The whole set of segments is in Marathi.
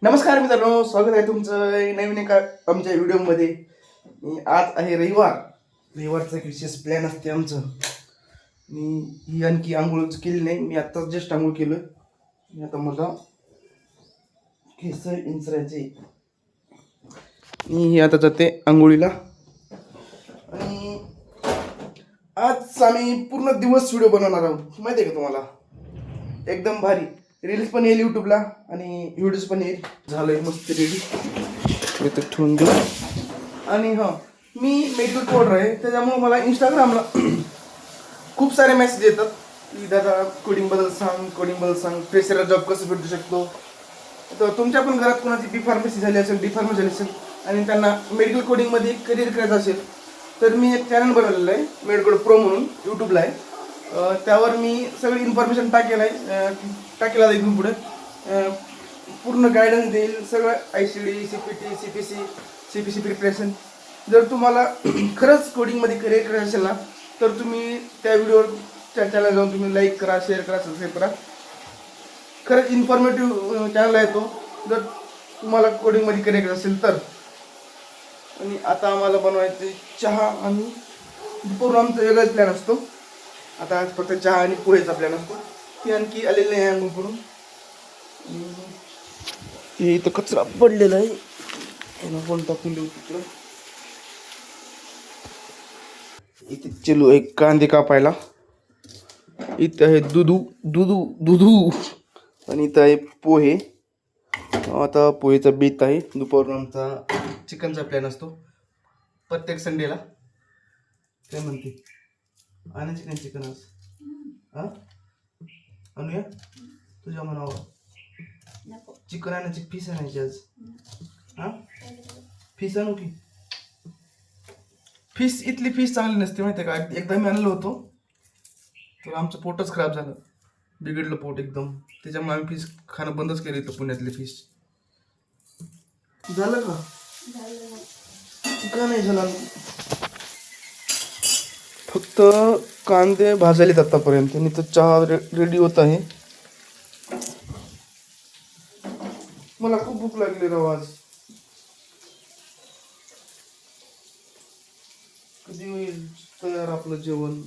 नमस्कार मित्रांनो, स्वागत आहे तुमचं नवीन एका आमच्या व्हिडिओमध्ये. आज आहे रविवारचा एक विशेष प्लॅन असते आमचं. ही आणखी आंघोळ केली नाही, मी आत्ताच जस्ट आंघोळ केलं. मी आता मला केस इंचरायचे. ही आता जाते आंघोळीला. आणि आज आम्ही पूर्ण दिवस व्हिडिओ बनवणार आहोत, माहिती आहे का तुम्हाला. एकदम भारी रील्स पण येईल यूट्यूबला आणि व्हिडिओज पण येईल. झालंय मस्त रेडी, इथं ठेवून देऊ. आणि मी मेडिकल कोडर आहे, त्याच्यामुळे मला इंस्टाग्रामला खूप सारे मेसेज येतात की दादा कोडिंगबद्दल सांग, फ्रेशरला जॉब कसं भेटू शकतो. तर तुमच्या पण घरात कोणाची बी फार्मसी झाली असेल, डी फार्मसी झाली असेल आणि त्यांना मेडिकल कोडिंगमध्ये करिअर करायचं असेल तर मी एक चॅनल बनवलेलं आहे, मेडिकल प्रो म्हणून, यूट्यूबला आहे. त्यावर मी सगळी इन्फॉर्मेशन टाकेलं आहे इथून पुढे. पूर्ण गायडन्स देईल, सगळं ICD, CPT, CPC प्रिपरेशन. जर तुम्हाला खरंच कोडिंगमध्ये करिअर करायचं असेल ना, तर तुम्ही त्या व्हिडिओवर चॅनलला जाऊन तुम्ही लाईक करा, शेअर करा, सबस्क्राईब करा. खरंच इन्फॉर्मेटिव्ह चॅनल आहे तो, जर तुम्हाला कोडिंगमध्ये करिअर करायचं असेल तर. आणि आता आम्हाला बनवायचे चहा आणि दुपारून आमचा वेगळाच प्लॅन असतो. आता आज फक्त चहा आणि पोहेचा प्लॅन असतो. ती आणखी आलेली नाही आंघोळ करून. हे इथं कचरा पडलेला आहे, याला कोण टाकून देऊ तिकडं. इथे चलू एक कांदे कापायला. इथं आहे दुधू आणि इथं आहे पोहे. आता पोहेचा बेत आहे. दुपारून आमचा चिकनचा प्लॅन असतो प्रत्येक संडेला. काय म्हणते आणायची नाही चिकन आज? हां आणूया तुझ्या मनावर. चिकन आणायची, फिश आणायची आज. हां फिश आणू की? फिश इथली फिश चांगली नसते, माहिती आहे का. एकदा मी आणलं होतो तर आमचं पोटच खराब झालं, बिघडलं पोट एकदम. त्याच्यामुळे आम्ही फिश खाणं बंदच केलं इथं पुण्यातले फिश. झालं का? का नाही झालं? फक्त कांदे भाजलेत आतापर्यंत आणि तर चहा रेडी होत आहे. मला खूप भूक लागली राव आज. कधी होईल तयार आपलं जेवण?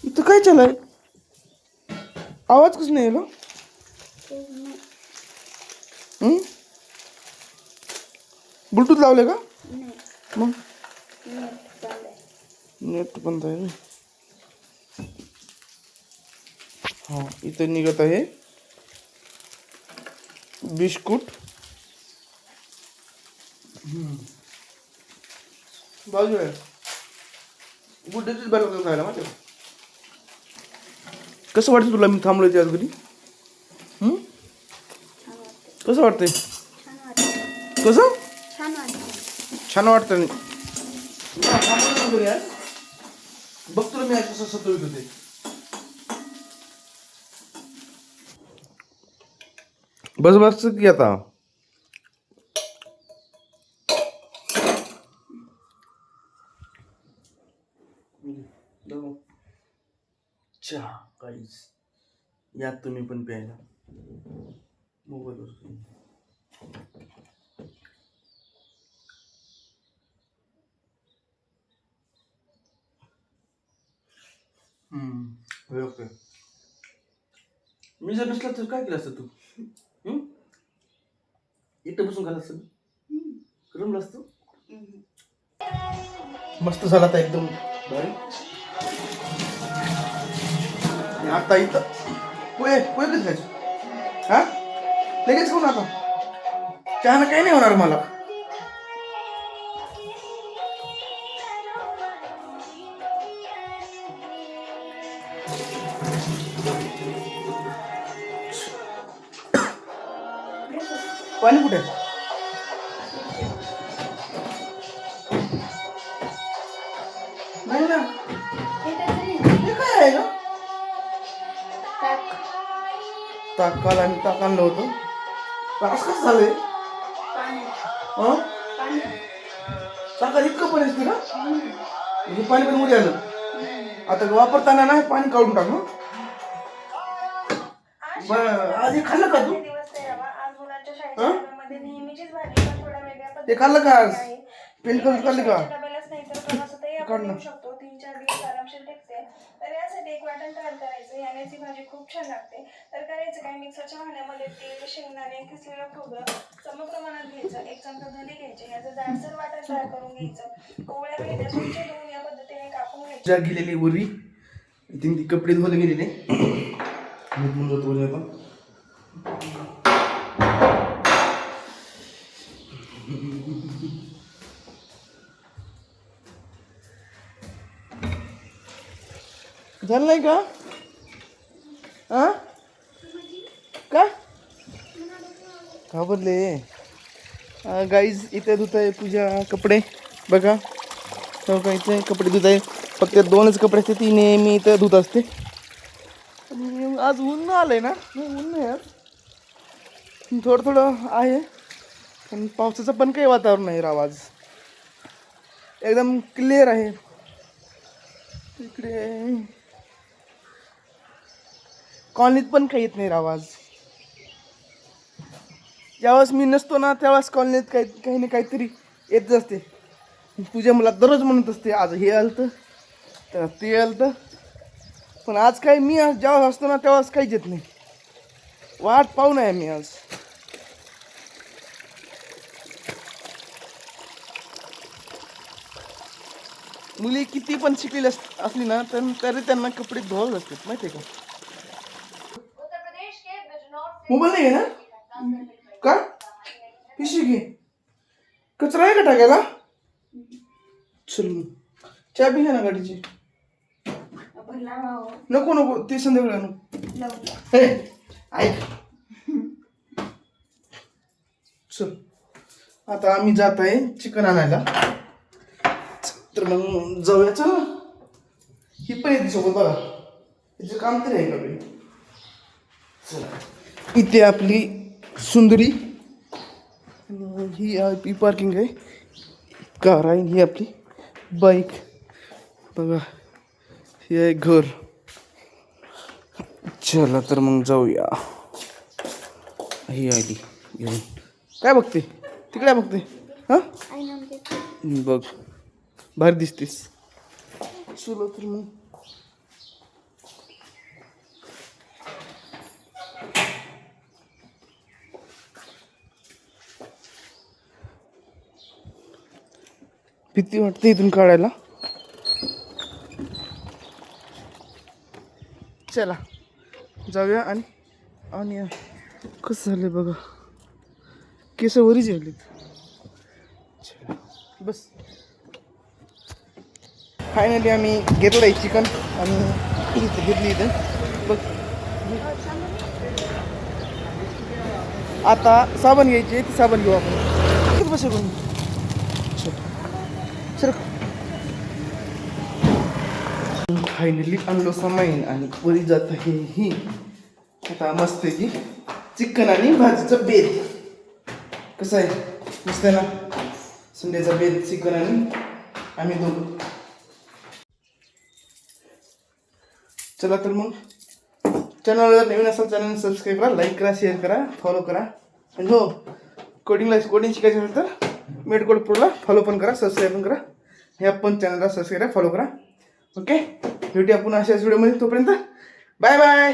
इथं काय चालय? आवाज कसं नाही येलो? ब्लूटूथ लावले का? मग नेट बंद आहे. हा इथं निघत आहे बिस्कुट. बाजू आहे गुड्डेचीच बनवतो खायला, माहिती. कसं वाटतं तुला मी थांबलोय आज घरी? कसं वाटतंय? कसं छान वाटतं. बघ तुला मी कसं सतवित होते. बस की आता. चहा काहीच यात तुम्ही पण प्यायला मोबाईलवर. ओके. मी जर नसला तर काय केलं असतं तू? इथं बसून खाल्लं असतं, रमलं असतं. मस्त झाला आता एकदम भारी. आता इथं पोहे कधी खायचं? हा लगेच खाऊ ना आता. चहानं काही नाही होणार मला. पाणी कुठे? नाही ना. हे काय आहे ना? ताक आणलं होतं. असं कसं झालंय? ताकात इतकं पाणी असते का? हे पाणी पण उद्या आलं. आता वापरताना नाही पाणी काढून टाक. आज हे खाल्लं का तू? दिवस तेरावा. आज मुलांच्या शाळेच्या डब्यामध्ये नेहमीचीच भाजी पण थोड्या वेगळ्या ते पद्धतीने खाल्लं का आज? आहे. पेंट करून खाल्ली का? डब्यालाच नाही तर प्रवासातही आपण देऊ शकतो. 3-4 दिवस आरामशीर टिकते. तर यासाठी एक वाटण तयार करायचं. याण्याची भाजी खूप छान लागते. तर करायचं काय, मिक्सरच्या भांड्यामध्ये तेल, शेंगदाणे, किसलेलं खोबरं समप्रमाणात घ्यायचं. 1 चमचा धने घ्यायचे. याचं जाडसर वाटण तयार करून घ्यायचं. कोवळ्या भेंड्या स्वच्छ धुवून या पद्धतीने कापून घ्यायच्या. ज्या गेलेली उरी ती कपडे धुवायला गेलेले मी जातो आता. झालं नाही का? का घाबरले? गाईज इथे धुत आहे पूजा कपडे. बघा चौकायचे कपडे धुत आहे. फक्त 2च कपडे असते, ती नेहमी इथं धुत असते. आज ऊन आलंय ना? ऊन नाही आज, थोडं थोडं आहे, पण पावसाचं पण काही वातावरण नाही राव. आज एकदम क्लिअर आहे. इकडे कॉलनीत पण काही येत नाही राव आज. ज्यावेळेस मी नसतो ना त्यावेळेस कॉलनीत काही ना काहीतरी येतच असते. पूजा मला दररोज म्हणत असते आज हे आलतं तर ते आलतं, पण आज काही मी जेव्हा असतो ना तेव्हाच काहीच येत नाही. वाट पाहून आहे मी आज. मुली किती पण शिकलेली असली ना तरी त्यांना कपडे धुवावे असतात, माहिती आहे का? मोबाईल नाही आहे ना? का पिशवी घे. कचरा आहे का टाकायला? चल चाबी घ्या ना गाडीची. नको नको ते संध्याकाळी आणू. ऐक चल आता आम्ही जात आहे चिकन आणायला. तर मग जाऊया. चल ही पण येते सोबत. बघा तिचं काम तरी आहे का बाई. चला इथे आपली सुंदरी, ही आपली पार्किंग आहे. कार आहे, ही आपली बाईक. बघा हे आहे घर. चला तर मग जाऊया. ही आली घेऊन. काय बघते तिकडे? बघते हां बघ भारी दिसतेस. चलो तर मग भीती वाटते इथून काढायला. चला जाऊया. आणि कसं झालं बघा, केस वरी जेवलेत. बस फायनली आम्ही घेतलं आहे चिकन आणि इथं घेतली. इथं बघ आता साबण घ्यायची, ती साबण घेऊ आपण. बस सर फायनली आणलो सामान आणि वरी जात आहे ही. आता मस्त आहे की चिकन आणि भाजीचं बेत. कसं आहे मस्त आहे ना? संडेचा बेत चिकन आणि आम्ही दोघं. चला तर मग चॅनलला जर नवीन असाल चॅनल सबस्क्राईब करा, लाईक करा, शेअर करा, फॉलो करा. आणि हो कोडिंग शिकायचं असेल तर मेडकोड प्रोला फॉलो पण करा, सबस्क्राईब पण करा. हे आपण चॅनलला सबस्क्राईब करा, फॉलो करा. ओके भेटूया आपण अशाच व्हिडिओमध्ये. तोपर्यंत बाय बाय.